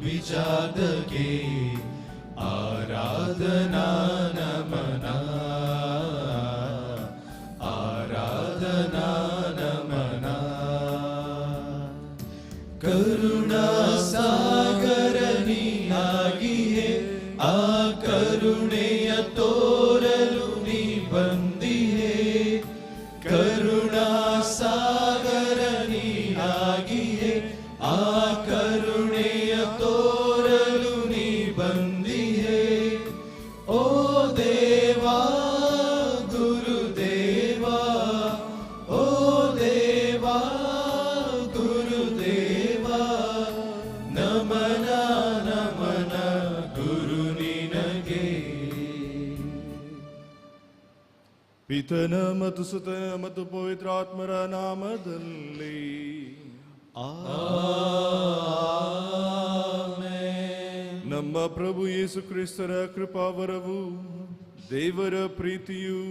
ವಿಜಾತಗೆ ಆರಾಧನಾ ನಮನ ಆರಾಧನಾ ನಮನ. ಕರುಣಾ ಸಾಗರ ನೀನಾಗಿಯೇ ಆ ಕರುಣೆಯ ತೋರಲು ನೀ ಬಂದಿಯೇ. ಕರುಣಾ ಸಾಗರ ನೀನಾಗಿಯೇ ಆ ಕರುಣೆಯ ತೋರಲು ನೀ ಬಂದಿಯೇ. ಓ ದೇವಾ ಗುರುದೇವಾ, ಓ ದೇವಾ ಗುರುದೇವಾ, ನಮನ ನಮನ ಗುರು ನಿನಗೆ. ಪಿತನ ಮತ್ತು ಸುತನ ಮತ್ತು ಪವಿತ್ರಾತ್ಮರ ನಾಮದಲ್ಲಿ ಆಮೆನ್. ನಮ್ಮ ಪ್ರಭು ಯೇಸು ಕ್ರಿಸ್ತರ ಕೃಪಾವರವು, ದೇವರ ಪ್ರೀತಿಯು,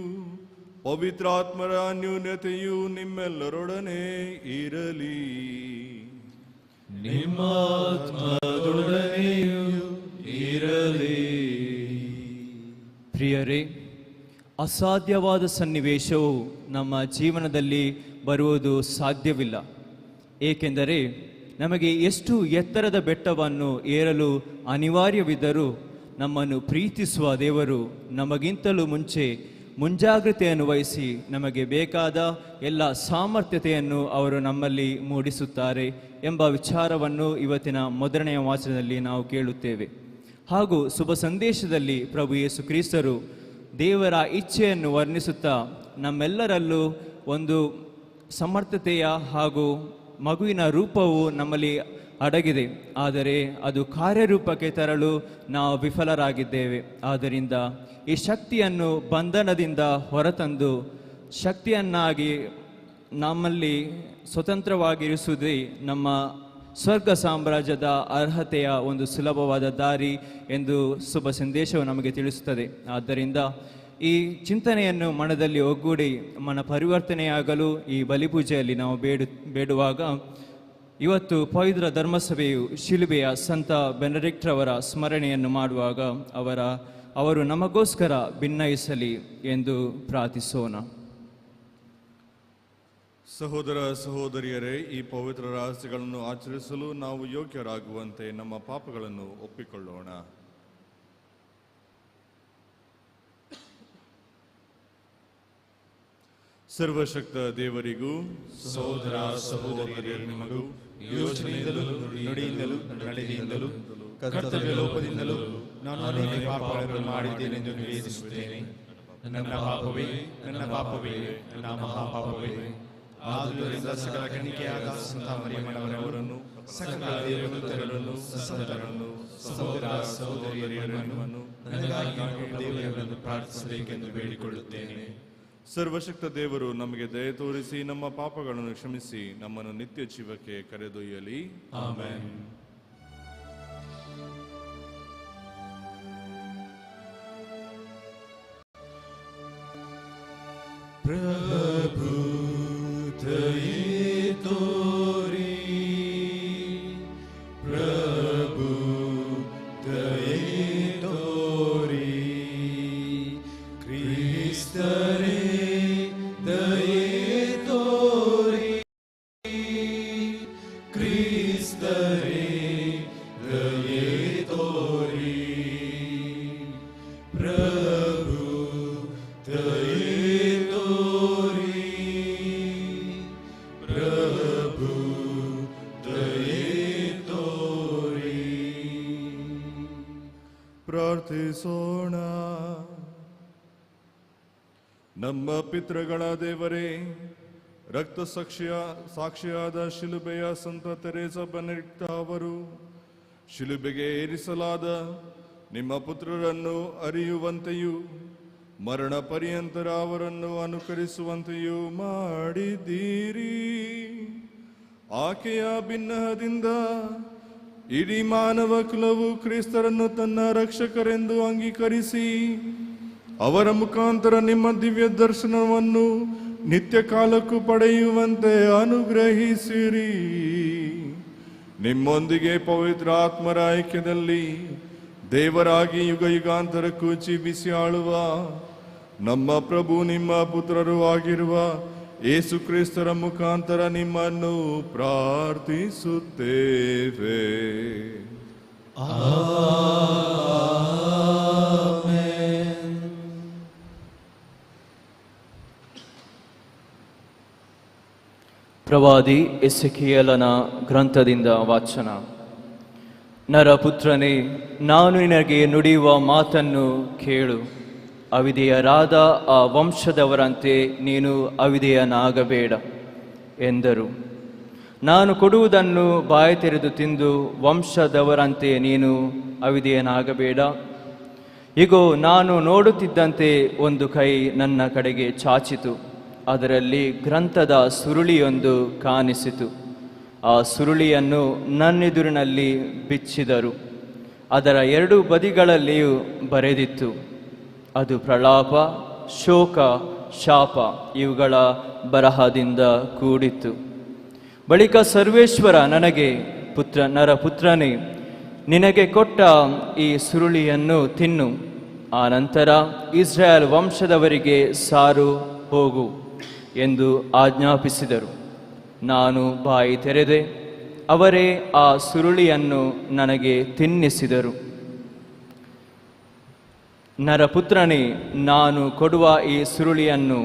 ಪವಿತ್ರಾತ್ಮರ ಅನ್ಯೋನ್ಯತೆಯು ನಿಮ್ಮೆಲ್ಲರೊಡನೆ ಇರಲಿ. ನಿಮ್ಮ ಆತ್ಮದೊಡನೆಯೂ ಇರಲಿ. ಪ್ರಿಯರೇ, ಅಸಾಧ್ಯವಾದ ಸನ್ನಿವೇಶವು ನಮ್ಮ ಜೀವನದಲ್ಲಿ ಬರುವುದು ಸಾಧ್ಯವಿಲ್ಲ. ಏಕೆಂದರೆ ನಮಗೆ ಎಷ್ಟು ಎತ್ತರದ ಬೆಟ್ಟವನ್ನು ಏರಲು ಅನಿವಾರ್ಯವಿದ್ದರೂ ನಮ್ಮನ್ನು ಪ್ರೀತಿಸುವ ದೇವರು ನಮಗಿಂತಲೂ ಮುಂಚೆ ಮುಂಜಾಗ್ರತೆಯನ್ನು ವಹಿಸಿ ನಮಗೆ ಬೇಕಾದ ಎಲ್ಲ ಸಾಮರ್ಥ್ಯತೆಯನ್ನು ಅವರು ನಮ್ಮಲ್ಲಿ ಮೂಡಿಸುತ್ತಾರೆ ಎಂಬ ವಿಚಾರವನ್ನು ಇವತ್ತಿನ ಮೊದಲನೆಯ ವಾಚನದಲ್ಲಿ ನಾವು ಕೇಳುತ್ತೇವೆ. ಹಾಗೂ ಶುಭ ಸಂದೇಶದಲ್ಲಿ ಪ್ರಭು ಯೇಸು ಕ್ರಿಸ್ತರು ದೇವರ ಇಚ್ಛೆಯನ್ನು ವರ್ಣಿಸುತ್ತಾ ನಮ್ಮೆಲ್ಲರಲ್ಲೂ ಒಂದು ಸಮರ್ಥತೆಯ ಹಾಗೂ ಮಗುವಿನ ರೂಪವು ನಮ್ಮಲ್ಲಿ ಅಡಗಿದೆ, ಆದರೆ ಅದು ಕಾರ್ಯರೂಪಕ್ಕೆ ತರಲು ನಾವು ವಿಫಲರಾಗಿದ್ದೇವೆ. ಆದ್ದರಿಂದ ಈ ಶಕ್ತಿಯನ್ನು ಬಂಧನದಿಂದ ಹೊರತಂದು ಶಕ್ತಿಯನ್ನಾಗಿ ನಮ್ಮಲ್ಲಿ ಸ್ವತಂತ್ರವಾಗಿರಿಸುವುದೇ ನಮ್ಮ ಸ್ವರ್ಗ ಸಾಮ್ರಾಜ್ಯದ ಅರ್ಹತೆಯ ಒಂದು ಸುಲಭವಾದ ದಾರಿ ಎಂದು ಶುಭ ಸಂದೇಶವು ನಮಗೆ ತಿಳಿಸುತ್ತದೆ. ಆದ್ದರಿಂದ ಈ ಚಿಂತನೆಯನ್ನು ಮನದಲ್ಲಿ ಒಗ್ಗೂಡಿ ಮನ ಪರಿವರ್ತನೆಯಾಗಲು ಈ ಬಲಿಪೂಜೆಯಲ್ಲಿ ನಾವು ಬೇಡುವಾಗ ಇವತ್ತು ಪವಿತ್ರ ಧರ್ಮಸಭೆಯು ಶಿಲುಬೆಯ ಸಂತ ಬೆನಡಿಕ್ಟ್ ರವರ ಸ್ಮರಣೆಯನ್ನು ಮಾಡುವಾಗ ಅವರು ನಮಗೋಸ್ಕರ ಭಿನ್ನಯಿಸಲಿ ಎಂದು ಪ್ರಾರ್ಥಿಸೋಣ. ಸಹೋದರ ಸಹೋದರಿಯರೇ, ಈ ಪವಿತ್ರ ರಹಸ್ಯಗಳನ್ನು ಆಚರಿಸಲು ನಾವು ಯೋಗ್ಯರಾಗುವಂತೆ ನಮ್ಮ ಪಾಪಗಳನ್ನು ಒಪ್ಪಿಕೊಳ್ಳೋಣ. ಸರ್ವಶಕ್ತ ದೇವರಿಗೂ ಸಹೋದರ ಸಹೋದರಿಯರೇ, ನಿಮಗೂ ಯೋಚನೆಯಿಂದಲೂ ನುಡಿಯಿಂದಲೂ ನಡೆಯಿಂದಲೂ ಕರ್ತವ್ಯ ಲೋಪದಿಂದಲೂ ನಾನು ಅನೇಕ ಪಾಪಗಳನ್ನು ಮಾಡಿದ್ದೇನೆಂದು ನಿವೇದಿಸುತ್ತೇನೆ. ನನ್ನ ಪಾಪವೇ ನನ್ನ ಪಾಪವೇ ನನ್ನ ಮಹಾಪಾಪವೇ. ಆದುದರಿಂದ ಸಕಲ ಕನ್ನಿಕೆಯಾದ ಸಂತ ಮರಿಯಮ್ಮನವರನ್ನು, ಸಕಲ ದೇವದೂತರನ್ನು, ಸಂತರನ್ನು, ಸಹೋದರ ಸಹೋದರಿಯರನ್ನು ನನಗಾಗಿ ದೇವರನ್ನು ಪ್ರಾರ್ಥಿಸಬೇಕೆಂದು ಬೇಡಿಕೊಳ್ಳುತ್ತೇನೆ. ಸರ್ವಶಕ್ತ ದೇವರು ನಮಗೆ ದಯೆ ತೋರಿಸಿ ನಮ್ಮ ಪಾಪಗಳನ್ನು ಕ್ಷಮಿಸಿ ನಮ್ಮನ್ನು ನಿತ್ಯ ಜೀವಕ್ಕೆ ಕರೆದೊಯ್ಯಲಿ. ಆಮೆನ್. ಪ್ರಭು ದಯೆ ತೋರಿ, ಪ್ರಭು ದಯೆ ತೋರಿ, ಕ್ರಿಸ್ತರೇ ದಯೆ ತೋರಿ, ಕ್ರಿಸ್ತರೇ ದಯೆ ತೋರಿ, ಪ್ರಭು ದಯೆ ತೋರಿ, ಪ್ರಭು ದಯೆ ತೋರಿ. ಪ್ರಾರ್ಥಿಸೋಣ. ನಮ್ಮ ಪಿತೃಗಳ ದೇವರೇ, ರಕ್ತ ಸಾಕ್ಷಿಯಾದ ಶಿಲುಬೆಯ ಸಂತ ತೆರೇಸ ಬೆನಡಿಕ್ಟ್ ಅವರು ಶಿಲುಬೆಗೆ ಏರಿಸಲಾದ ನಿಮ್ಮ ಪುತ್ರರನ್ನು ಅರಿಯುವಂತೆಯೂ ಮರಣ ಪರ್ಯಂತರ ಅವರನ್ನು ಅನುಕರಿಸುವಂತೆಯೂ ಮಾಡಿದ್ದೀರಿ. ಆಕೆಯ ಭಿನ್ನಹದಿಂದ ಇಡೀ ಮಾನವ ಕುಲವು ಕ್ರಿಸ್ತರನ್ನು ತನ್ನ ರಕ್ಷಕರೆಂದು ಅಂಗೀಕರಿಸಿ ಅವರ ಮುಖಾಂತರ ನಿಮ್ಮ ದಿವ್ಯ ದರ್ಶನವನ್ನು ನಿತ್ಯ ಕಾಲಕ್ಕೂ ಪಡೆಯುವಂತೆ ಅನುಗ್ರಹಿಸಿರಿ. ನಿಮ್ಮೊಂದಿಗೆ ಪವಿತ್ರ ಆತ್ಮರ ಐಕ್ಯದಲ್ಲಿ ದೇವರಾಗಿ ಯುಗ ಯುಗಾಂತರಕ್ಕೂ ಜೀವಿಸಿ ಆಳುವ ನಮ್ಮ ಪ್ರಭು ನಿಮ್ಮ ಪುತ್ರರು ಆಗಿರುವ ಯೇಸು ಕ್ರಿಸ್ತರ ಮುಖಾಂತರ ನಿಮ್ಮನ್ನು ಪ್ರಾರ್ಥಿಸುತ್ತೇವೆ. ಪ್ರವಾದಿ ಎಸೆಕಿಯೇಲನ ಗ್ರಂಥದಿಂದ ವಾಚನ. ನರಪುತ್ರನೇ, ನಾನು ನಿನಗೆ ನುಡಿಯುವ ಮಾತನ್ನು ಕೇಳು. ಅವಿಧೇಯರಾದ ಆ ವಂಶದವರಂತೆ ನೀನು ಅವಿಧೇಯನಾಗಬೇಡ ಎಂದರು. ನಾನು ಕೊಡುವುದನ್ನು ಬಾಯಿ ತೆರೆದು ತಿಂದು ವಂಶದವರಂತೆ ನೀನು ಅವಿಧೇಯನಾಗಬೇಡ. ಇಗೋ, ನಾನು ನೋಡುತ್ತಿದ್ದಂತೆ ಒಂದು ಕೈ ನನ್ನ ಕಡೆಗೆ ಚಾಚಿತು. ಅದರಲ್ಲಿ ಗ್ರಂಥದ ಸುರುಳಿಯೊಂದು ಕಾಣಿಸಿತು. ಆ ಸುರುಳಿಯನ್ನು ನನ್ನೆದುರಿನಲ್ಲಿ ಬಿಚ್ಚಿದರು. ಅದರ ಎರಡು ಬದಿಗಳಲ್ಲಿಯೂ ಬರೆದಿತ್ತು, ಅದು ಪ್ರಲಾಪ, ಶೋಕ, ಶಾಪ ಇವುಗಳ ಬರಹದಿಂದ ಕೂಡಿತ್ತು. ಬಳಿಕ ಸರ್ವೇಶ್ವರ ನನಗೆ, ನರಪುತ್ರನೇ, ನಿನಗೆ ಕೊಟ್ಟ ಈ ಸುರುಳಿಯನ್ನು ತಿನ್ನು. ಆ ನಂತರ ಇಸ್ರಾಯೇಲ್ ವಂಶದವರಿಗೆ ಸಾರು ಹೋಗು ಎಂದು ಆಜ್ಞಾಪಿಸಿದರು. ನಾನು ಬಾಯಿ ತೆರೆದೆ. ಅವರೇ ಆ ಸುರುಳಿಯನ್ನು ನನಗೆ ತಿನ್ನಿಸಿದರು. ನರಪುತ್ರನೇ, ನಾನು ಕೊಡುವ ಈ ಸುರುಳಿಯನ್ನು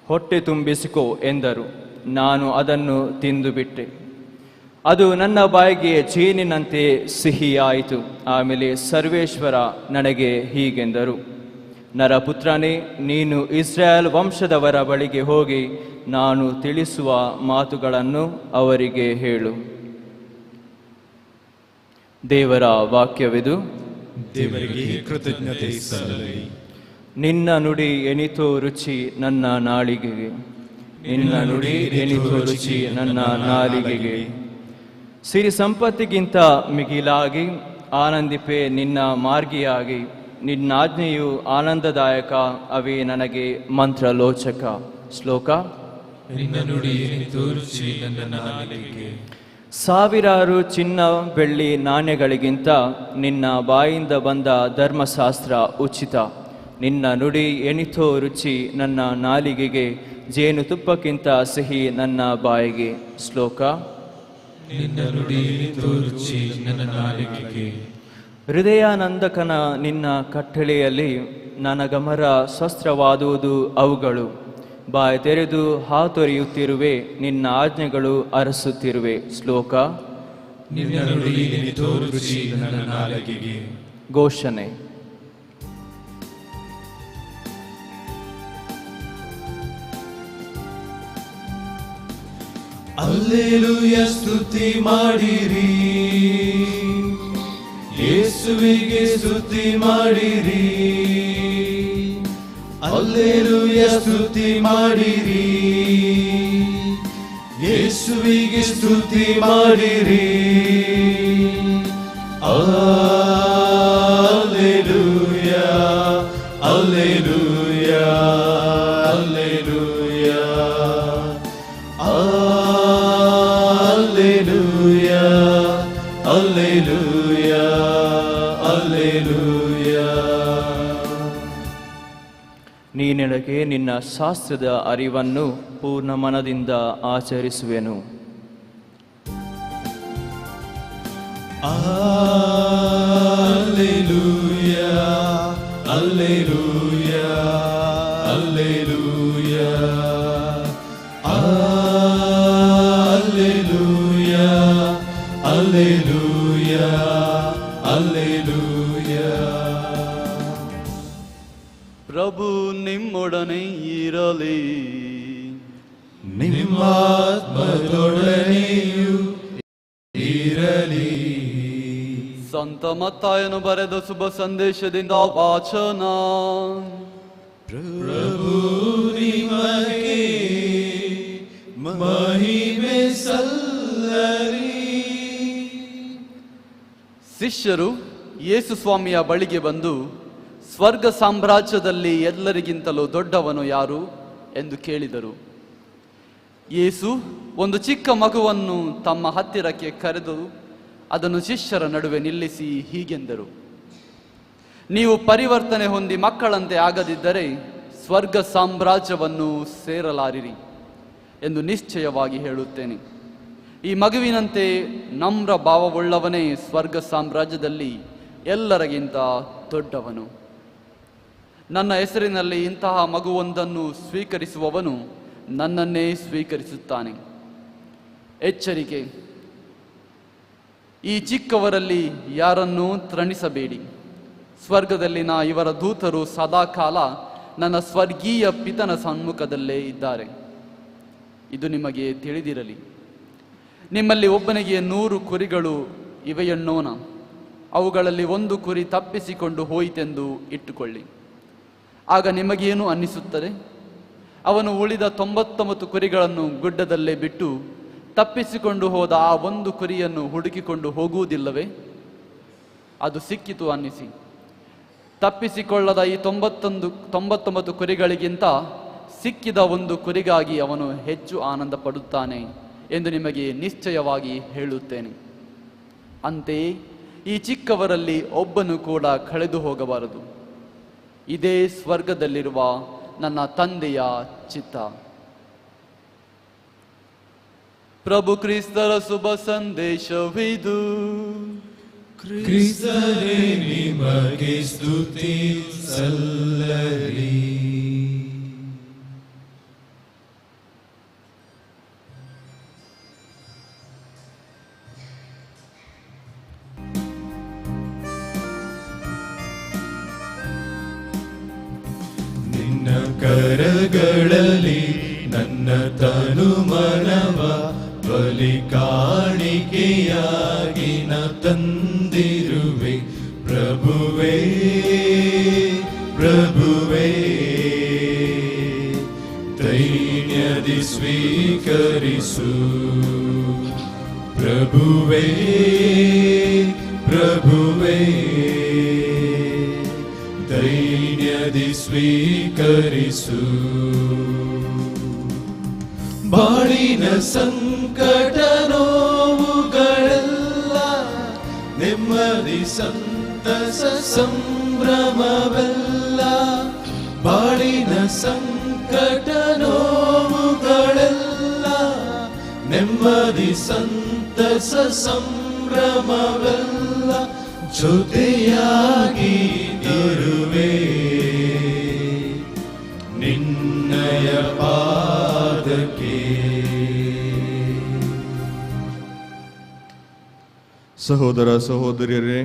ಹೊಟ್ಟೆ ತುಂಬಿಸಿಕೋ ಎಂದರು. ನಾನು ಅದನ್ನು ತಿಂದುಬಿಟ್ಟೆ. ಅದು ನನ್ನ ಬಾಯಿಗೆ ಜೇನಿನಂತೆ ಸಿಹಿಯಾಯಿತು. ಆಮೇಲೆ ಸರ್ವೇಶ್ವರ ನನಗೆ ಹೀಗೆಂದರು, ನರಪುತ್ರನೇ, ನೀನು ಇಸ್ರಾಯೇಲ್ ವಂಶದವರ ಬಳಿಗೆ ಹೋಗಿ ನಾನು ತಿಳಿಸುವ ಮಾತುಗಳನ್ನು ಅವರಿಗೆ ಹೇಳು. ದೇವರ ವಾಕ್ಯವಿದು. ದೇವರಿಗೆ ಕೃತಜ್ಞತೆ ಸಲ್ಲಲಿ. ನಿನ್ನ ನುಡಿ ಎನಿತೋ ರುಚಿ ನನ್ನ ನಾಲಿಗೆಗೆ, ನಿನ್ನ ನುಡಿ ಎನಿತೋ ರುಚಿ ನನ್ನ ನಾಲಿಗೆಗೆ. ಸಿರಿ ಸಂಪತ್ತಿಗಿಂತ ಮಿಗಿಲಾಗಿ ಆನಂದಿಪೆ ನಿನ್ನ ಮಾರ್ಗಿಯಾಗಿ. ನಿನ್ನಾಜ್ಞೆಯು ಆನಂದದಾಯಕ, ಅವೇ ನನಗೆ ಮಂತ್ರಲೋಚಕ. ಶ್ಲೋಕ. ನಿನ್ನ ನುಡಿ ಎನಿತೋ ರುಚಿ ನನ್ನ ನಾಲಿಗೆಗೆ. ಸಾವಿರಾರು ಚಿನ್ನ ಬೆಳ್ಳಿ ನಾಣ್ಯಗಳಿಗಿಂತ ನಿನ್ನ ಬಾಯಿಂದ ಬಂದ ಧರ್ಮಶಾಸ್ತ್ರ ಉಚಿತ. ನಿನ್ನ ನುಡಿ ಎನಿತೋ ರುಚಿ ನನ್ನ ನಾಲಿಗೆಗೆ, ಜೇನುತುಪ್ಪಕ್ಕಿಂತ ಸಿಹಿ ನನ್ನ ಬಾಯಿಗೆ. ಶ್ಲೋಕ. ನಿನ್ನ ನುಡಿ ಎನಿತೋ ರುಚಿ ನನ್ನ ನಾಲಿಗೆಗೆ. ಹೃದಯಾನಂದಕನ ನಿನ್ನ ಕಟ್ಟಳೆಯಲ್ಲಿ ನನಗಮರ ಶಸ್ತ್ರವಾದುವುದು ಅವುಗಳು. ಬಾಯಿ ತೆರೆದು ಹಾತೊರೆಯುತ್ತಿರುವೆ, ನಿನ್ನ ಆಜ್ಞೆಗಳು ಅರಸುತ್ತಿರುವೆ. ಶ್ಲೋಕ. ನಿನ್ನ ನುಡಿ ಎನಿತೋ ರುಚಿ ನನ್ನ ನಾಲಿಗೆಗೆ. ಘೋಷಣೆ. ಅಲ್ಲೇಲೂಯ, ಸ್ತುತಿ ಮಾಡಿರಿ, ಯೇಸುವಿಗೆ ಸ್ತುತಿ ಮಾಡಿರಿ. ಅಲ್ಲೇಲೂಯ, ಸ್ತುತಿ ಮಾಡಿರಿ, ಯೇಸುವಿಗೆ ಸ್ತುತಿ ಮಾಡಿರಿ. Alleluia, alleluia, alleluia, alleluia, alleluia, alleluia. ನೀನೆನಗೆ ನಿನ್ನ ಶಾಸ್ತ್ರದ ಅರಿವನ್ನು ಪೂರ್ಣ ಮನದಿಂದ ಆಚರಿಸುವೆನು. Alleluia, alleluia, alleluia, alleluia, alleluia, alleluia. ಪ್ರಭು ನಿಮ್ಮೊಡನೆ ಇರಲಿ, ನಿಮ್ಮಾತ್ಮದೊಡನೆಯೂ ಇರಲಿ. ಸಂತ ಮತ್ತಾಯನು ಬರೆದ ಶುಭ ಸಂದೇಶದಿಂದ ವಾಚನ. ಪ್ರಭು ನಿಮಗೆ ಮಹಿಮೆ ಸಲ್ಲಲಿ. ಶಿಷ್ಯರು ಯೇಸು ಸ್ವಾಮಿಯ ಬಳಿಗೆ ಬಂದು, ಸ್ವರ್ಗ ಸಾಮ್ರಾಜ್ಯದಲ್ಲಿ ಎಲ್ಲರಿಗಿಂತಲೂ ದೊಡ್ಡವನು ಯಾರು ಎಂದು ಕೇಳಿದರು. ಯೇಸು ಒಂದು ಚಿಕ್ಕ ಮಗುವನ್ನು ತಮ್ಮ ಹತ್ತಿರಕ್ಕೆ ಕರೆದು ಅದನ್ನು ಶಿಷ್ಯರ ನಡುವೆ ನಿಲ್ಲಿಸಿ ಹೀಗೆಂದರು: ನೀವು ಪರಿವರ್ತನೆ ಹೊಂದಿ ಮಕ್ಕಳಂತೆ ಆಗದಿದ್ದರೆ ಸ್ವರ್ಗ ಸಾಮ್ರಾಜ್ಯವನ್ನು ಸೇರಲಾರಿರಿ ಎಂದು ನಿಶ್ಚಯವಾಗಿ ಹೇಳುತ್ತೇನೆ. ಈ ಮಗುವಿನಂತೆ ನಮ್ರ ಭಾವವುಳ್ಳವನೇ ಸ್ವರ್ಗ ಸಾಮ್ರಾಜ್ಯದಲ್ಲಿ ಎಲ್ಲರಿಗಿಂತ ದೊಡ್ಡವನು. ನನ್ನ ಹೆಸರಿನಲ್ಲಿ ಇಂತಹ ಮಗುವೊಂದನ್ನು ಸ್ವೀಕರಿಸುವವನು ನನ್ನನ್ನೇ ಸ್ವೀಕರಿಸುತ್ತಾನೆ. ಎಚ್ಚರಿಕೆ: ಈ ಚಿಕ್ಕವರಲ್ಲಿ ಯಾರನ್ನೂ ತೃಣಿಸಬೇಡಿ. ಸ್ವರ್ಗದಲ್ಲಿನ ಇವರ ದೂತರು ಸದಾಕಾಲ ನನ್ನ ಸ್ವರ್ಗೀಯ ಪಿತನ ಸಮ್ಮುಖದಲ್ಲೇ ಇದ್ದಾರೆ. ಇದು ನಿಮಗೆ ತಿಳಿದಿರಲಿ. ನಿಮ್ಮಲ್ಲಿ ಒಬ್ಬನಿಗೆ 100 ಕುರಿಗಳು ಇವೆಯನ್ನೋಣ. ಅವುಗಳಲ್ಲಿ 1 ಕುರಿ ತಪ್ಪಿಸಿಕೊಂಡು ಹೋಯಿತೆಂದು ಇಟ್ಟುಕೊಳ್ಳಿ. ಆಗ ನಿಮಗೇನು ಅನ್ನಿಸುತ್ತದೆ? ಅವನು ಉಳಿದ 99 ಕುರಿಗಳನ್ನು ಗುಡ್ಡದಲ್ಲೇ ಬಿಟ್ಟು ತಪ್ಪಿಸಿಕೊಂಡು ಹೋದ ಆ 1 ಕುರಿಯನ್ನು ಹುಡುಕಿಕೊಂಡು ಹೋಗುವುದಿಲ್ಲವೇ? ಅದು ಸಿಕ್ಕಿತು ಅನ್ನಿಸಿ. ತಪ್ಪಿಸಿಕೊಳ್ಳದ ಈ 99 ಕುರಿಗಳಿಗಿಂತ ಸಿಕ್ಕಿದ 1 ಕುರಿಗಾಗಿ ಅವನು ಹೆಚ್ಚು ಆನಂದ ಪಡುತ್ತಾನೆ ಎಂದು ನಿಮಗೆ ನಿಶ್ಚಯವಾಗಿ ಹೇಳುತ್ತೇನೆ. ಅಂತೆಯೇ ಈ ಚಿಕ್ಕವರಲ್ಲಿ ಒಬ್ಬನು ಕೂಡ ಕಳೆದು ಹೋಗಬಾರದು. ಇದೇ ಸ್ವರ್ಗದಲ್ಲಿರುವ ನನ್ನ ತಂದೆಯ ಚಿತ್ತ. ಪ್ರಭು ಕ್ರಿಸ್ತರ ಶುಭ ಸಂದೇಶವಿದು. ಕ್ರಿಸ್ತರೇ ನಿಮಗೆ ಸ್ತುತಿ ಸಲ್ಲಲಿ. ನಿನ್ನ ಕರಗಳಲ್ಲಿ ನನ್ನ ತನು ಮನವ ಬಲಿ ಕಾಣಿಕೆಯಾಗಿ ನ ತಂದಿರುವೆ. ಪ್ರಭುವೇ ಪ್ರಭುವೇ ದೈನ್ಯದಿ ಸ್ವೀಕರಿಸು. ಪ್ರಭುವೇ ಪ್ರಭುವೇ ದೈನ್ಯದಿ ಸ್ವೀಕರಿಸು. ಬಾಳಿನ ಸಂಕಟ ನೋವುಗಳೆಲ್ಲ ನೆಮ್ಮದಿ ಸಂತಸ ಸಂಭ್ರಮವೆಲ್ಲ. ಬಾಳಿನ ಸಂಕಟ ನೋವುಗಳೆಲ್ಲ ನೆಮ್ಮದಿ ಸಂತಸ ಸಂಭ್ರಮವೆಲ್ಲ ಜೊತೆಯಾಗಿ ಇರುವೆ ನಿನ್ನಯ ಪಾದಕ್ಕೆ. ಸಹೋದರ ಸಹೋದರಿಯರೇ,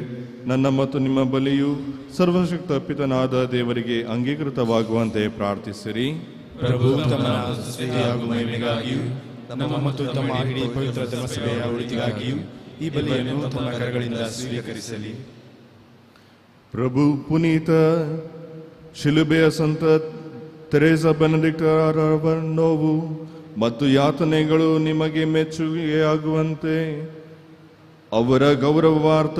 ನನ್ನ ಮತ್ತು ನಿಮ್ಮ ಬಲಿಯು ಸರ್ವಶಕ್ತ ಪಿತನಾದ ದೇವರಿಗೆ ಅಂಗೀಕೃತವಾಗುವಂತೆ ಪ್ರಾರ್ಥಿಸಿರಿ. ಪ್ರಭು ತಮ್ಮ ಸ್ತುತಿಯಾಗುವ ಮಹಿಮೆಗಾಗಿಯೂ ನಮ್ಮ ಮತ್ತು ತಮ್ಮ ಇಡೀ ಪವಿತ್ರ ಧರ್ಮಸಭೆಯ ಒಳಿತಿಗಾಗಿಯೂ ಈ ಬಲಿಯನ್ನು ತಮ್ಮ ಕರಗಳಿಂದ ಸ್ವೀಕರಿಸಲಿ. ಪ್ರಭು ಪುನೀತ ಶಿಲುಬೆಯ ಸಂತ ತೆರೇಸ ಬೆನಡಿಕ್ಟರವರ ನೋವು ಮತ್ತು ಯಾತನೆಗಳು ನಿಮಗೆ ಮೆಚ್ಚುಗೆಯಾಗುವಂತೆ ಅವರ ಗೌರವಾರ್ಥ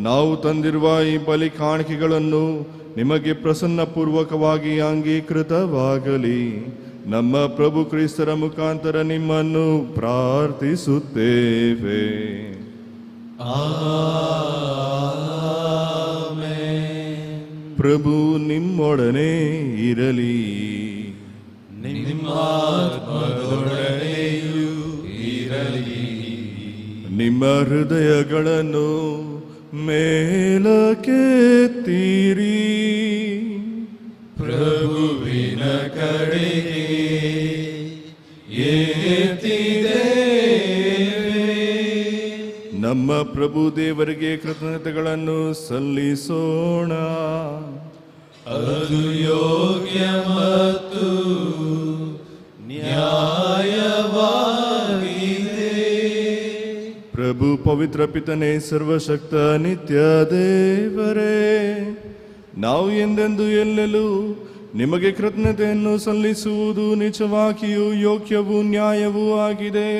ನಾವು ತಂದಿರುವ ಈ ಬಲಿ ಕಾಣಿಕೆಗಳನ್ನು ನಿಮಗೆ ಪ್ರಸನ್ನಪೂರ್ವಕವಾಗಿ ಅಂಗೀಕೃತವಾಗಲಿ. ನಮ್ಮ ಪ್ರಭು ಕ್ರಿಸ್ತರ ಮುಖಾಂತರ ನಿಮ್ಮನ್ನು ಪ್ರಾರ್ಥಿಸುತ್ತೇವೆ. ಪ್ರಭು ನಿಮ್ಮೊಡನೆ ಇರಲಿ. ನಿಮ್ಮಾತ್ಮದೊಡನೆಯೂ ಇರಲಿ. ನಿಮ್ಮ ಹೃದಯಗಳನ್ನು ಮೇಲಕ್ಕೆತ್ತೀರಿ. ಪ್ರಭುವಿನ ಕಡೆಗೆ ಎತ್ತಿದ್ದೇವೆ. ನಮ್ಮ ಪ್ರಭು ದೇವರಿಗೆ ಕೃತಜ್ಞತೆಗಳನ್ನು ಸಲ್ಲಿಸೋಣ. ಅದು ಯೋಗ್ಯ ಮತ್ತು ನ್ಯಾಯವಾಗಿದೆ. ಪ್ರಭು ಪವಿತ್ರ ಪಿತನೇ, ಸರ್ವಶಕ್ತ ನಿತ್ಯ ದೇವರೇ, ನಾವು ಎಂದೆಂದು ಎಲ್ಲೆಲ್ಲೂ ನಿಮಗೆ ಕೃತಜ್ಞತೆಯನ್ನು ಸಲ್ಲಿಸುವುದು ನಿಜವಾಗಿಯೂ ಯೋಗ್ಯವೂ ನ್ಯಾಯವೂ ಆಗಿದೆ.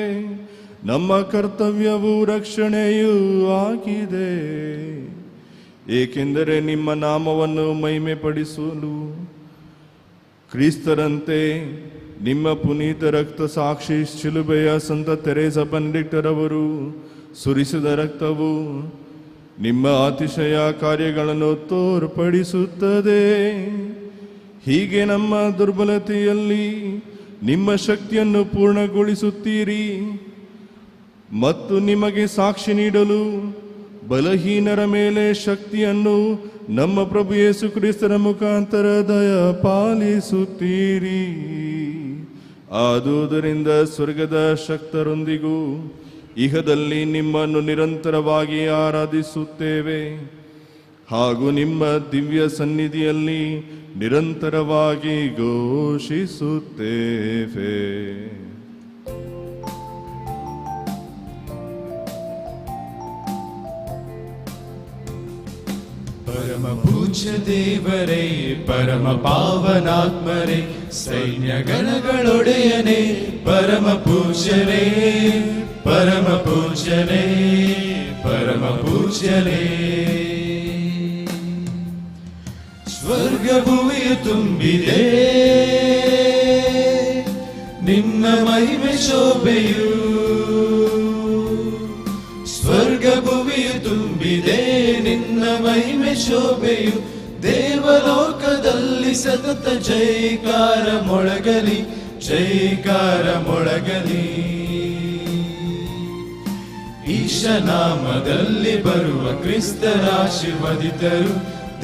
ನಮ್ಮ ಕರ್ತವ್ಯವೂ ರಕ್ಷಣೆಯೂ ಆಗಿದೆ. ಏಕೆಂದರೆ ನಿಮ್ಮ ನಾಮವನ್ನು ಮಹಿಮೆಪಡಿಸಲು ಕ್ರಿಸ್ತರಂತೆ ನಿಮ್ಮ ಪುನೀತ ರಕ್ತ ಸಾಕ್ಷಿ ಶಿಲುಬೆಯ ಸಂತ ತೆರೇಸ ಬೆನೆಡಿಕ್ಟರವರು ಸುರಿಸಿದ ರಕ್ತವು ನಿಮ್ಮ ಅತಿಶಯ ಕಾರ್ಯಗಳನ್ನು ತೋರ್ಪಡಿಸುತ್ತದೆ. ಹೀಗೆ ನಮ್ಮ ದುರ್ಬಲತೆಯಲ್ಲಿ ನಿಮ್ಮ ಶಕ್ತಿಯನ್ನು ಪೂರ್ಣಗೊಳಿಸುತ್ತೀರಿ ಮತ್ತು ನಿಮಗೆ ಸಾಕ್ಷಿ ನೀಡಲು ಬಲಹೀನರ ಮೇಲೆ ಶಕ್ತಿಯನ್ನು ನಮ್ಮ ಪ್ರಭು ಯೇಸು ಕ್ರಿಸ್ತರ ಮುಖಾಂತರ ದಯ ಪಾಲಿಸುತ್ತೀರಿ. ಆದುದರಿಂದ ಸ್ವರ್ಗದ ಶಕ್ತರೊಂದಿಗೂ ಇಹದಲ್ಲಿ ನಿಮ್ಮನ್ನು ನಿರಂತರವಾಗಿ ಆರಾಧಿಸುತ್ತೇವೆ ಹಾಗೂ ನಿಮ್ಮ ದಿವ್ಯ ಸನ್ನಿಧಿಯಲ್ಲಿ ನಿರಂತರವಾಗಿ ಘೋಷಿಸುತ್ತೇವೆ. ಪರಮ ಪೂಜ್ಯ ದೇವರೇ, ಪರಮ ಪಾವನಾತ್ಮರೇ, ಸೈನ್ಯಗಣಗಳೊಡೆಯನೇ, ಪರಮ ಪೂಜ್ಯರೇ, ಪರಮ ಪೂಜ್ಯರೇ, ಪರಮ ಪೂಜ್ಯರೇ. ಸ್ವರ್ಗ ಭೂಮಿಯು ತುಂಬಿದೆ ನಿನ್ನ ಮಹಿಮೆ ಶೋಭೆಯು, ಸ್ವರ್ಗ ಭೂಮಿಯು ತುಂಬಿದೆ ನಿನ್ನ ಮಹಿಮೆ ಶೋಭೆಯು. ದೇವಲೋಕದಲ್ಲಿ ಸತತ ಜೈಕಾರ ಮೊಳಗಲಿ, ಜೈಕಾರ ಮೊಳಗಲಿ. ಈಶನಾಮದಲ್ಲಿ ಬರುವ ಕ್ರಿಸ್ತರ ಆಶೀರ್ವದಿತರು,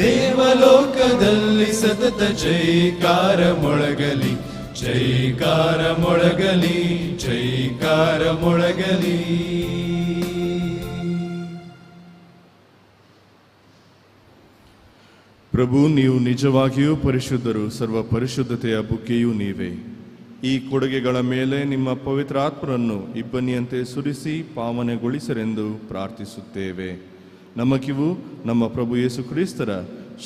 ದೇವಲೋಕದಲ್ಲಿ ಸತತ ಜೈಕಾರ ಮೊಳಗಲಿ, ಜೈಕಾರ ಮೊಳಗಲಿ, ಜೈಕಾರ ಮೊಳಗಲಿ. ಪ್ರಭು, ನೀವು ನಿಜವಾಗಿಯೂ ಪರಿಶುದ್ಧರು, ಸರ್ವ ಪರಿಶುದ್ಧತೆಯ ಬುಗ್ಗೆಯೂ ನೀವೇ. ಈ ಕೊಡುಗೆಗಳ ಮೇಲೆ ನಿಮ್ಮ ಪವಿತ್ರ ಆತ್ಮರನ್ನು ಇಬ್ಬನಿಯಂತೆ ಸುರಿಸಿ ಪಾವನೆಗೊಳಿಸರೆಂದು ಪ್ರಾರ್ಥಿಸುತ್ತೇವೆ. ನಮಗಿವು ನಮ್ಮ ಪ್ರಭು ಯೇಸು ಕ್ರಿಸ್ತರ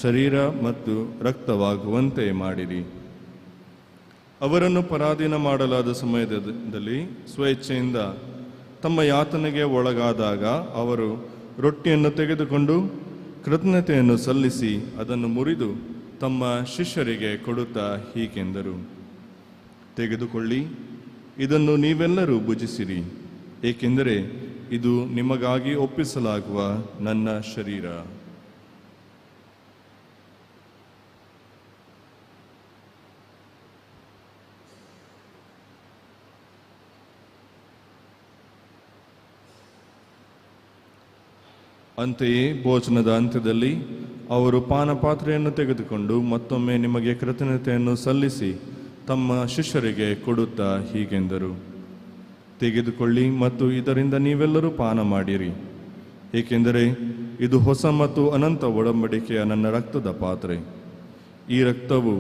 ಶರೀರ ಮತ್ತು ರಕ್ತವಾಗುವಂತೆ ಮಾಡಿರಿ. ಅವರನ್ನು ಪರಾಧೀನ ಮಾಡಲಾದ ಸಮಯದಲ್ಲಿ ಸ್ವೇಚ್ಛೆಯಿಂದ ತಮ್ಮ ಯಾತನೆಗೆ ಒಳಗಾದಾಗ ಅವರು ರೊಟ್ಟಿಯನ್ನು ತೆಗೆದುಕೊಂಡು ಕೃತಜ್ಞತೆಯನ್ನು ಸಲ್ಲಿಸಿ ಅದನ್ನು ಮುರಿದು ತಮ್ಮ ಶಿಷ್ಯರಿಗೆ ಕೊಡುತ್ತಾ ಹೀಗೆಂದರು: ತೆಗೆದುಕೊಳ್ಳಿ, ಇದನ್ನು ನೀವೆಲ್ಲರೂ ಭುಜಿಸಿರಿ, ಏಕೆಂದರೆ ಇದು ನಿಮಗಾಗಿ ಒಪ್ಪಿಸಲಾಗುವ ನನ್ನ ಶರೀರ. ಅಂತೆಯೇ ಭೋಜನದ ಅಂತ್ಯದಲ್ಲಿ ಅವರು ಪಾನಪಾತ್ರೆಯನ್ನು ತೆಗೆದುಕೊಂಡು ಮತ್ತೊಮ್ಮೆ ನಿಮಗೆ ಕೃತಜ್ಞತೆಯನ್ನು ಸಲ್ಲಿಸಿ ತಮ್ಮ ಶಿಷ್ಯರಿಗೆ ಕೊಡುತ್ತಾ ಹೀಗೆಂದರು: ತೆಗೆದುಕೊಳ್ಳಿ ಮತ್ತು ಇದರಿಂದ ನೀವೆಲ್ಲರೂ ಪಾನ ಮಾಡಿರಿ, ಏಕೆಂದರೆ ಇದು ಹೊಸ ಮತ್ತು ಅನಂತ ಒಡಂಬಡಿಕೆಯ ನನ್ನ ರಕ್ತದ ಪಾತ್ರೆ. ಈ ರಕ್ತವು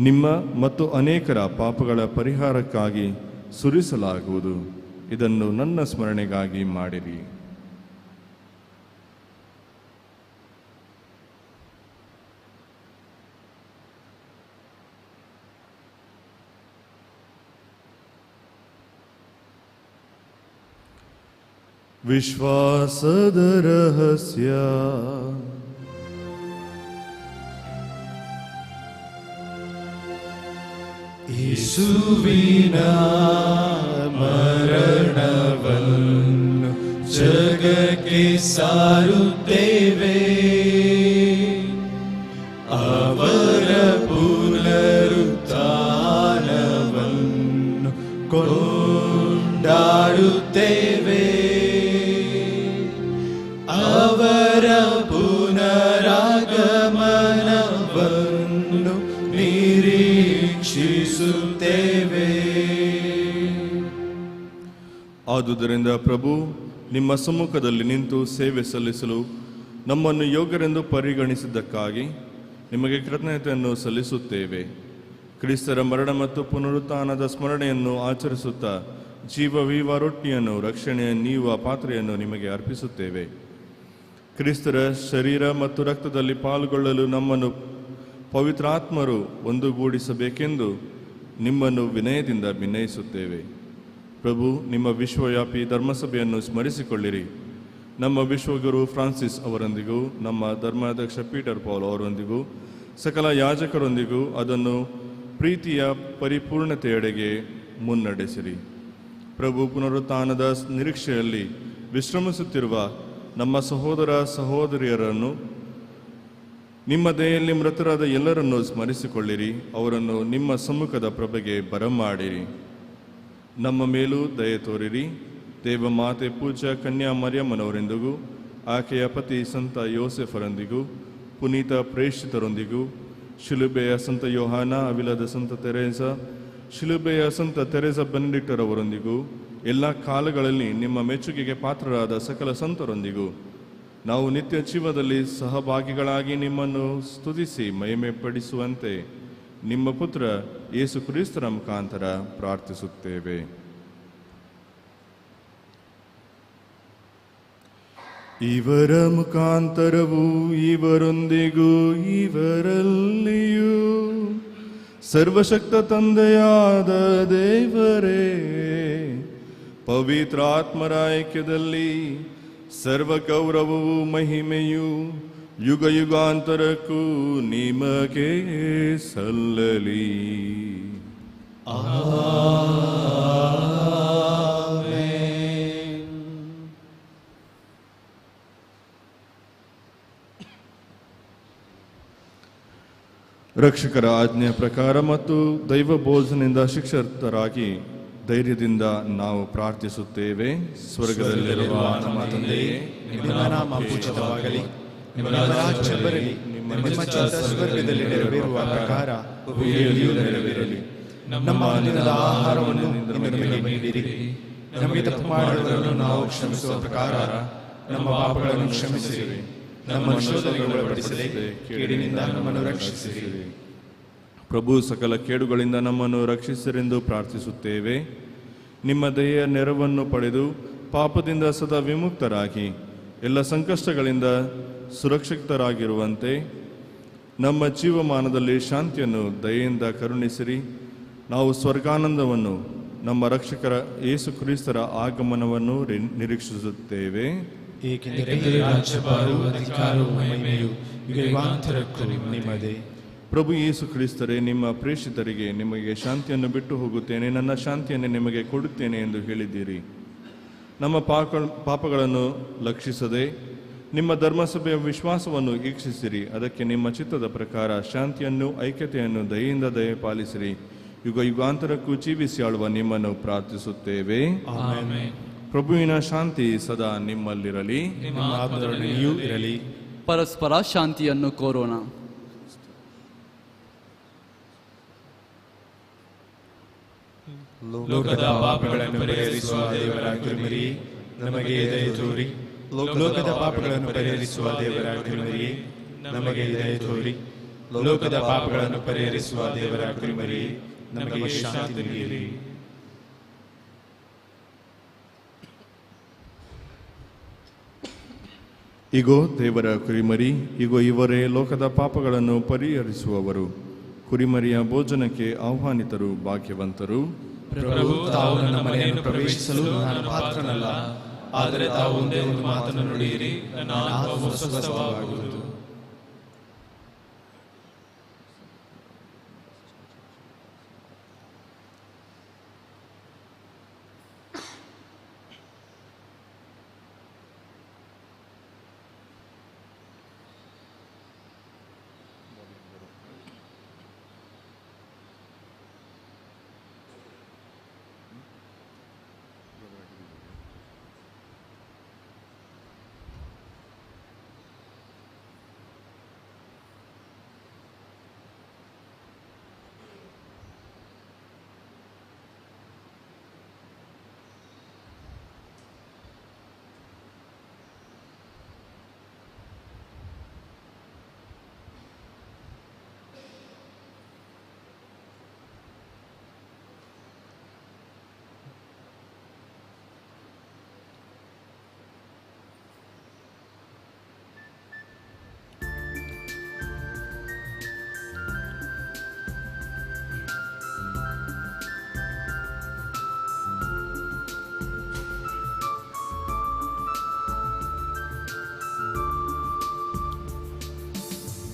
ನಿಮ್ಮ ಮತ್ತು ಅನೇಕರ ಪಾಪಗಳ ಪರಿಹಾರಕ್ಕಾಗಿ ಸುರಿಸಲಾಗುವುದು. ಇದನ್ನು ನನ್ನ ಸ್ಮರಣೆಗಾಗಿ ಮಾಡಿರಿ. ವಿಶ್ವಾಸದ ರಹಸ್ಯ. ಯೇಸುವಿನ ಮರಣವನ್ನು ಜಗಕ್ಕೆ ಸಾರುತ್ತೇವೆ, ಅವರ ಪುನರುತ್ಥಾನವನ್ನು ಕೊಂಡಾಡುತ್ತೇವೆ, ಅವರ ಪುನರಾಗಮನವನ್ನು ನಿರೀಕ್ಷಿಸುತ್ತೇವೆ. ಆದುದರಿಂದ ಪ್ರಭು, ನಿಮ್ಮ ಸಮ್ಮುಖದಲ್ಲಿ ನಿಂತು ಸೇವೆ ಸಲ್ಲಿಸಲು ನಮ್ಮನ್ನು ಯೋಗ್ಯರೆಂದು ಪರಿಗಣಿಸಿದ್ದಕ್ಕಾಗಿ ನಿಮಗೆ ಕೃತಜ್ಞತೆಯನ್ನು ಸಲ್ಲಿಸುತ್ತೇವೆ. ಕ್ರಿಸ್ತರ ಮರಣ ಮತ್ತು ಪುನರುತ್ಥಾನದ ಸ್ಮರಣೆಯನ್ನು ಆಚರಿಸುತ್ತಾ ಜೀವವೀವ ರೊಟ್ಟಿಯನ್ನು, ರಕ್ಷಣೆಯ ನೀವ ಪಾತ್ರೆಯನ್ನು ನಿಮಗೆ ಅರ್ಪಿಸುತ್ತೇವೆ. ಕ್ರಿಸ್ತರ ಶರೀರ ಮತ್ತು ರಕ್ತದಲ್ಲಿ ಪಾಲ್ಗೊಳ್ಳಲು ನಮ್ಮನ್ನು ಪವಿತ್ರಾತ್ಮರು ಒಂದುಗೂಡಿಸಬೇಕೆಂದು ನಿಮ್ಮನ್ನು ವಿನಯದಿಂದ ವಿನಯಿಸುತ್ತೇವೆ. ಪ್ರಭು, ನಿಮ್ಮ ವಿಶ್ವವ್ಯಾಪಿ ಧರ್ಮಸಭೆಯನ್ನು ಸ್ಮರಿಸಿಕೊಳ್ಳಿರಿ. ನಮ್ಮ ವಿಶ್ವಗುರು ಫ್ರಾನ್ಸಿಸ್ ಅವರೊಂದಿಗೂ, ನಮ್ಮ ಧರ್ಮಾಧ್ಯಕ್ಷ ಪೀಟರ್ ಪೌಲ್ ಅವರೊಂದಿಗೂ, ಸಕಲ ಯಾಜಕರೊಂದಿಗೂ ಅದನ್ನು ಪ್ರೀತಿಯ ಪರಿಪೂರ್ಣತೆಯೆಡೆಗೆ ಮುನ್ನಡೆಸಿರಿ. ಪ್ರಭು ಪುನರುತ್ಥಾನದ ನಿರೀಕ್ಷೆಯಲ್ಲಿ ವಿಶ್ರಮಿಸುತ್ತಿರುವ ನಮ್ಮ ಸಹೋದರ ಸಹೋದರಿಯರನ್ನು, ನಿಮ್ಮ ದಯೆಯಲ್ಲಿ ಮೃತರಾದ ಎಲ್ಲರನ್ನೂ ಸ್ಮರಿಸಿಕೊಳ್ಳಿರಿ. ಅವರನ್ನು ನಿಮ್ಮ ಸಮ್ಮುಖದ ಪ್ರಭೆಗೆ ಬರಮಾಡಿರಿ. ನಮ್ಮ ಮೇಲೂ ದಯೆ ತೋರಿರಿ. ದೇವಮಾತೆ ಪೂಜ್ಯ ಕನ್ಯಾ ಮರಿಯಮ್ಮನವರೊಂದಿಗೂ, ಆಕೆಯ ಪತಿ ಸಂತ ಯೋಸೆಫರೊಂದಿಗೂ, ಪುನೀತ ಪ್ರೇಷಿತರೊಂದಿಗೂ, ಶಿಲುಬೆಯ ಸಂತ ಯೋಹಾನ, ಅವಿಲದ ಸಂತ ತೆರೇಸ, ಶಿಲುಬೆಯ ಸಂತ ತೆರೇಸ ಬೆನೆಡಿಕ್ಟರವರೊಂದಿಗೂ, ಎಲ್ಲ ಕಾಲಗಳಲ್ಲಿ ನಿಮ್ಮ ಮೆಚ್ಚುಗೆಗೆ ಪಾತ್ರರಾದ ಸಕಲ ಸಂತರೊಂದಿಗೂ ನಾವು ನಿತ್ಯ ಜೀವದಲ್ಲಿ ಸಹಭಾಗಿಗಳಾಗಿ ನಿಮ್ಮನ್ನು ಸ್ತುತಿಸಿ ಮಹಿಮೆ ಪಡಿಸುವಂತೆ ನಿಮ್ಮ ಪುತ್ರ ಯೇಸು ಕ್ರಿಸ್ತರ ಮುಖಾಂತರ ಪ್ರಾರ್ಥಿಸುತ್ತೇವೆ. ಇವರ ಮುಖಾಂತರವೂ ಇವರೊಂದಿಗೂ ಇವರಲ್ಲಿಯೂ ಸರ್ವಶಕ್ತ ತಂದೆಯಾದ ದೇವರೇ, ಪವಿತ್ರಾತ್ಮರ ಐಕ್ಯದಲ್ಲಿ ಸರ್ವ ಗೌರವವೂ ಮಹಿಮೆಯೂ ಯುಗ ಯುಗಾಂತರಕ್ಕೂ ನಿಮಗೆ ಸಲ್ಲಲಿ. ರಕ್ಷಕರ ಆಜ್ಞೆಯ ಪ್ರಕಾರ ಮತ್ತು ದೈವ ಬೋಧನೆಯಿಂದ ಶಿಕ್ಷಿತರಾಗಿ ಧೈರ್ಯದಿಂದ ನಾವು ಪ್ರಾರ್ಥಿಸುತ್ತೇವೆ. ಸ್ವರ್ಗದಲ್ಲಿರುವ ನಮ್ಮ ತಂದೆಯೇ, ನಿಮ್ಮ ನಾಮ ಪೂಜಿತವಾಗಲಿ, ನಿಮ್ಮ ರಾಜ್ಯ ಬರಲಿ, ನಿಮ್ಮ ಚಿತ್ತ ಸ್ವರ್ಗದಲ್ಲಿ ನೆರವೇರುವ ಪ್ರಕಾರ ಭೂಮಿಯಲ್ಲಿಯೂ ನೆರವೇರಲಿ. ನಮ್ಮ ದಿನದ ಆಹಾರವನ್ನು ನಮಗೆ ನೀಡಿರಿ. ನಮಗೆ ತಪ್ಪು ಮಾಡುವವರನ್ನು ನಾವು ಕ್ಷಮಿಸುವ ಪ್ರಕಾರ ನಮ್ಮ ಪಾಪಗಳನ್ನು ಕ್ಷಮಿಸಿರಿ. ನಮ್ಮನ್ನು ಶೋಧನೆಗೆ ಒಳಪಡಿಸದೆ ಕೇಡಿನಿಂದ ನಮ್ಮನ್ನು ರಕ್ಷಿಸಿರಿ. ಪ್ರಭು ಸಕಲ ಕೇಡುಗಳಿಂದ ನಮ್ಮನ್ನು ರಕ್ಷಿಸಿರೆಂದು ಪ್ರಾರ್ಥಿಸುತ್ತೇವೆ. ನಿಮ್ಮ ದಯೆಯ ನೆರವನ್ನು ಪಡೆದು ಪಾಪದಿಂದ ಸದಾ ವಿಮುಕ್ತರಾಗಿ ಎಲ್ಲ ಸಂಕಷ್ಟಗಳಿಂದ ಸುರಕ್ಷಿತರಾಗಿರುವಂತೆ ನಮ್ಮ ಜೀವಮಾನದಲ್ಲಿ ಶಾಂತಿಯನ್ನು ದಯೆಯಿಂದ ಕರುಣಿಸಿರಿ. ನಾವು ಸ್ವರ್ಗಾನಂದವನ್ನು, ನಮ್ಮ ರಕ್ಷಕರ ಯೇಸು ಕ್ರಿಸ್ತರ ಆಗಮನವನ್ನು ನಿರೀಕ್ಷಿಸುತ್ತೇವೆ. ಏಕೆಂದರೆ ರಾಜ್ಯಭಾರವು, ಅಧಿಕಾರವು, ಮಹಿಮೆಯು ಯುಗಾಂತರಕ್ಕೂ ನಿಮ್ಮದೇ. ಪ್ರಭು ಯೇಸು ಕ್ರಿಸ್ತರೇ, ನಿಮ್ಮ ಪ್ರೇಷಿತರಿಗೆ ನಿಮಗೆ ಶಾಂತಿಯನ್ನು ಬಿಟ್ಟು ಹೋಗುತ್ತೇನೆ, ನನ್ನ ಶಾಂತಿಯನ್ನು ನಿಮಗೆ ಕೊಡುತ್ತೇನೆ ಎಂದು ಹೇಳಿದ್ದೀರಿ. ನಮ್ಮ ಪಾಪಗಳನ್ನು ಲಕ್ಷಿಸದೆ ನಿಮ್ಮ ಧರ್ಮಸಭೆಯ ವಿಶ್ವಾಸವನ್ನು ವೀಕ್ಷಿಸಿರಿ. ಅದಕ್ಕೆ ನಿಮ್ಮ ಚಿತ್ತದ ಪ್ರಕಾರ ಶಾಂತಿಯನ್ನು, ಐಕ್ಯತೆಯನ್ನು ದಯೆಯಿಂದ ದಯಪಾಲಿಸಿರಿ. ಯುಗ ಯುಗಾಂತರಕ್ಕೂ ಜೀವಿಸಿ ಆಳುವ ನಿಮ್ಮನ್ನು ಪ್ರಾರ್ಥಿಸುತ್ತೇವೆ. ಪ್ರಭುವಿನ ಶಾಂತಿ ಸದಾ ನಿಮ್ಮಲ್ಲಿರಲಿ, ನಿಮ್ಮ ಆತ್ಮದೊಡನೆಯೂ ಇರಲಿ. ಪರಸ್ಪರ ಶಾಂತಿಯನ್ನು ಕೋರೋಣ. ಲೋಕದ ಪಾಪಗಳನ್ನು ಪರಿಹರಿಸುವ ದೇವರ ಕುರಿಮರಿಯೇ, ನಮಗೆ ದಯೆ ತೋರಿ. ಲೋಕದ ಪಾಪಗಳನ್ನು ಪರಿಹರಿಸುವ ದೇವರ ಕುರಿಮರಿಯೇ, ನಮಗೆ ದಯೆ ತೋರಿ. ಲೋಕದ ಪಾಪಗಳನ್ನು ಪರಿಹರಿಸುವ ದೇವರ ಕುರಿಮರಿಯೇ, ನಮಗೆ ಶಾಂತಿ ನೀಡಿರಿ. ಇಗೋ ದೇವರ ಕುರಿಮರಿ, ಇಗೋ ಇವರೇ ಲೋಕದ ಪಾಪಗಳನ್ನು ಪರಿಹರಿಸುವವರು. ಕುರಿಮರಿಯ ಭೋಜನಕ್ಕೆ ಆಹ್ವಾನಿತರು ಭಾಗ್ಯವಂತರು. ಪ್ರಭು, ತಾವು ನನ್ನ ಮನೆಯನ್ನು ಪ್ರವೇಶಿಸಲು ನಾನು ಪಾತ್ರನಲ್ಲ, ಆದರೆ ತಾವು ಒಂದೇ ಒಂದು ಮಾತನ್ನು ನುಡಿಯಿರಿ, ನನ್ನ ಆತ್ಮವು ಸ್ವಸ್ಥವಾಗುವುದು.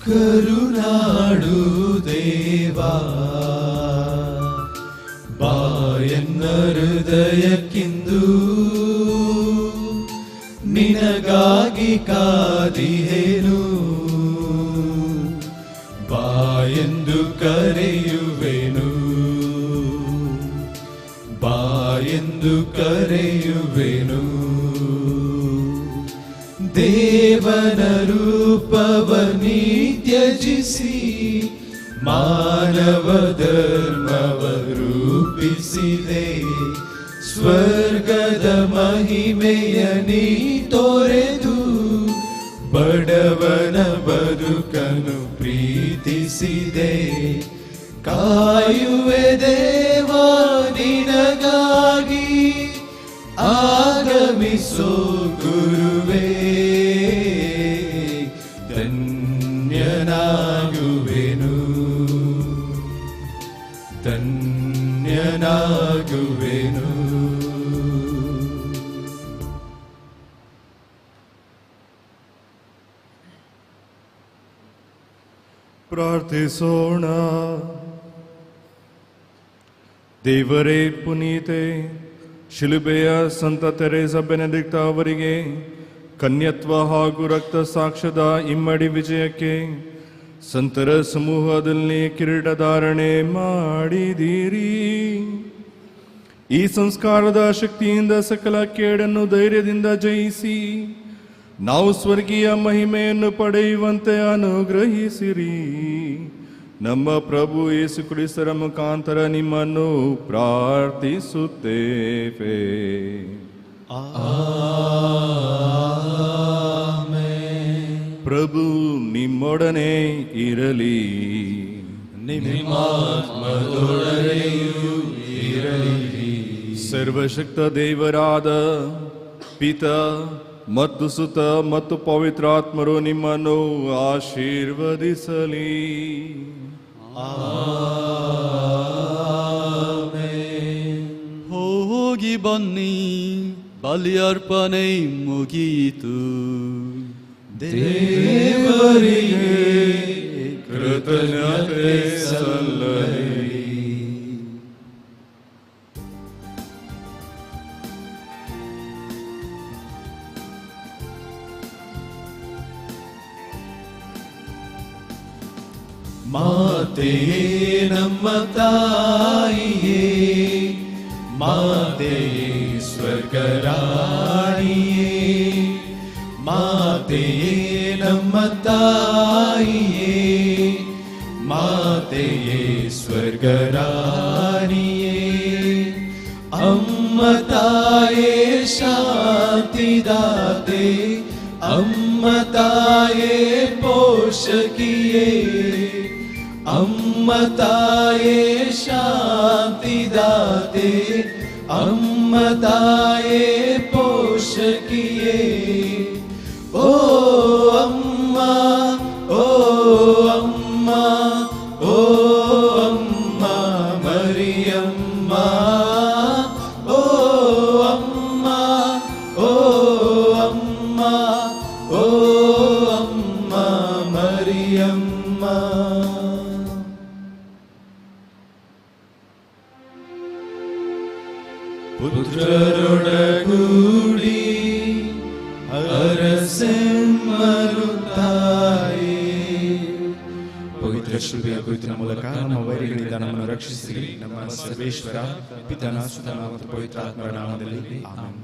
ಕರುಣಾಡು ದೇವಾ, ಹೃದಯಕ್ಕಿಂದು ನಿನಗಾಗಿ ಕಾದಿಹೇನು, ಬಾ ಎಂದು ಕರೆಯುವೆನು, ಬಾ ಎಂದು ಕರೆಯುವೆನು. ದೇವನ ರೂಪವನಿ ತ್ಯಜಿಸಿ ಮಾನವ ಧರ್ಮವ ರೂಪಿಸಿದೆ, ಸ್ವರ್ಗದ ಮಹಿಮೆಯ ನೀ ತೋರೆದು ಬಡವನ ಬದುಕನ್ನು ಪ್ರೀತಿಸಿದೆ. ಕಾಯುವೆ ದೇವ ನಿನಗಾಗಿ, ಆಗಮಿಸೋ ಗುರುವೇ, ಧನ್ಯನಾಗುವೆನು, ಧನ್ಯನಾಗುವೆನು. ಪ್ರಾರ್ಥಿಸೋಣ. ದೇವರೇ ಪುನೀತೆ ಶಿಲುಬೆಯ ಸಂತ ತೆರೇಸ ಬೆನೆಡಿಕ್ಟ ಅವರಿಗೆ ಕನ್ಯತ್ವ ಹಾಗೂ ರಕ್ತ ಸಾಕ್ಷ್ಯದ ಇಮ್ಮಡಿ ವಿಜಯಕ್ಕೆ ಸಂತರ ಸಮೂಹದಲ್ಲಿ ಕಿರೀಟಧಾರಣೆ ಮಾಡಿದಿರಿ. ಈ ಸಂಸ್ಕಾರದ ಶಕ್ತಿಯಿಂದ ಸಕಲ ಕೇಡನ್ನು ಧೈರ್ಯದಿಂದ ಜಯಿಸಿ ನಾವು ಸ್ವರ್ಗೀಯ ಮಹಿಮೆಯನ್ನು ಪಡೆಯುವಂತೆ ಅನುಗ್ರಹಿಸಿರಿ. ನಮ್ಮ ಪ್ರಭು ಯೇಸು ಕ್ರಿಸ್ತರ ಮುಖಾಂತರ ನಿಮ್ಮನ್ನು ಪ್ರಾರ್ಥಿಸುತ್ತೇವೆ. ಪ್ರಭು ನಿಮ್ಮೊಡನೆ ಇರಲಿ, ನಿಮ್ಮಾತ್ಮದೊಡನೆಯೂ ಇರಲಿ. ಸರ್ವಶಕ್ತ ದೇವರಾದ ಪಿತ ಮತ್ತು ಸುತ ಮತ್ತು ಪವಿತ್ರಾತ್ಮರು ನಿಮ್ಮನ್ನು ಆಶೀರ್ವದಿಸಲಿ. ಹೋಗಿ ಬನ್ನಿ, ಬಲಿಯರ್ಪಣೆ ಮುಗಿಯಿತು. ದೇವರಿಗೆ ಕೃತಜ್ಞತೆ ಸಲ್ಲಲಿ. ಮಾತೆಯೇ ನಮ್ಮ ತಾಯಿಯೇ, ಮಾತೆಯೇ ಸ್ವರ್ಗರಾಣಿಯೇ, ಮಾತೆಯೇ ನಮ್ಮ ತಾಯಿಯೇ, ಮಾತೆಯೇ ಸ್ವರ್ಗರಾಣಿಯೇ. ಅಮ್ಮ ತಾಯೇ ಶಾಂತಿದಾತೆ, ಅಮ್ಮ ತಾಯೇ ಪೋಷಕಿಯೇ, ಅಮ್ಮ ತಾಯೇ ಶಾಂತಿದಾತೆ, ಅಮ್ಮ ತಾಯೇ ಪೋಷಕಿಯೇ. ಓ ಅಮ್ಮ, ಓ ಅಮ್ಮ, ಓ ಅಮ್ಮ ಮರಿಯಮ್ಮ, ಓ ಅಮ್ಮ, ಓ ಅಮ್ಮ, ಓ ಅಮ್ಮ ಮರಿಯಮ್ಮ. ಪುತ್ರರೊಡಗೂಡಿ ಅರಸೆಮ್ಮನು ತಾಯಿ. ಪವಿತ್ರ ಶಿಲುಬೆಯ ಗುರುತಿನ ಮೂಲಕ ನಮ್ಮ ವೈರಿಗಳಿಂದ ನಮ್ಮನ್ನು ರಕ್ಷಿಸಿರಿ. ನಮ್ಮ ಸರ್ವೇಶ್ವರ ಪಿತನ ಸುತನ ಮತ್ತು ಪವಿತ್ರಾತ್ಮರ ನಾಮದಲ್ಲಿ ಆಮೆನ್.